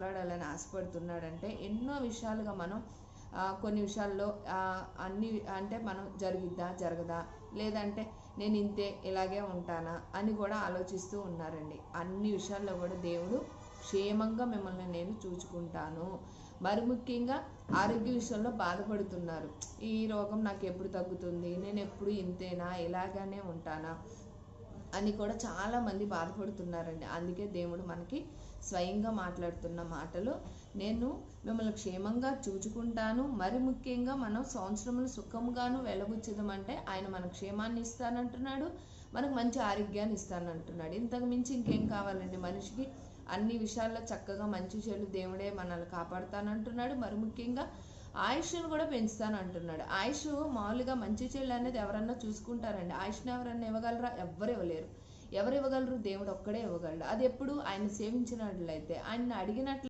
మాట్లాడాలని ఆశపడుతున్నాడంటే ఎన్నో విషయాలుగా మనం కొన్ని విషయాల్లో అన్ని అంటే మనం జరిగిద్దా జరగదా, లేదంటే నేను ఇంతే ఇలాగే ఉంటానా అని కూడా ఆలోచిస్తూ ఉన్నారండి. అన్ని విషయాల్లో కూడా దేవుడు క్షేమంగా మిమ్మల్ని నేను చూసుకుంటాను. మరి ముఖ్యంగా ఆరోగ్య విషయంలో బాధపడుతున్నారు. ఈ రోగం నాకు ఎప్పుడు తగ్గుతుంది, నేను ఎప్పుడు ఇంతేనా, ఇలాగానే ఉంటానా అని కూడా చాలామంది బాధపడుతున్నారండి. అందుకే దేవుడు మనకి స్వయంగా మాట్లాడుతున్న మాటలు, నేను మిమ్మల్ని క్షేమంగా చూచుకుంటాను. మరి ముఖ్యంగా మనం సంవత్సరములు సుఖముగాను వెలబుచ్చుదామంటే ఆయన మన క్షేమాన్ని ఇస్తానంటున్నాడు, మనకు మంచి ఆరోగ్యాన్ని ఇస్తానంటున్నాడు. ఇంతకు మించి ఇంకేం కావాలండి మనిషికి? అన్ని విషయాల్లో చక్కగా మంచి చెడు దేవుడే మనల్ని కాపాడుతానంటున్నాడు. మరి ముఖ్యంగా ఆయుష్ను కూడా పెంచుతానంటున్నాడు. ఆయుష్ మామూలుగా మంచి చెడు అనేది ఎవరన్నా చూసుకుంటారండి. ఆయుష్ని ఎవరన్నా ఇవ్వగలరా? ఎవ్వరు ఇవ్వలేరు. ఎవరు ఇవ్వగలరు? దేవుడు ఒక్కడే ఇవ్వగలడు. అది ఎప్పుడు ఆయన సేవించినట్లయితే, ఆయన అడిగినట్లు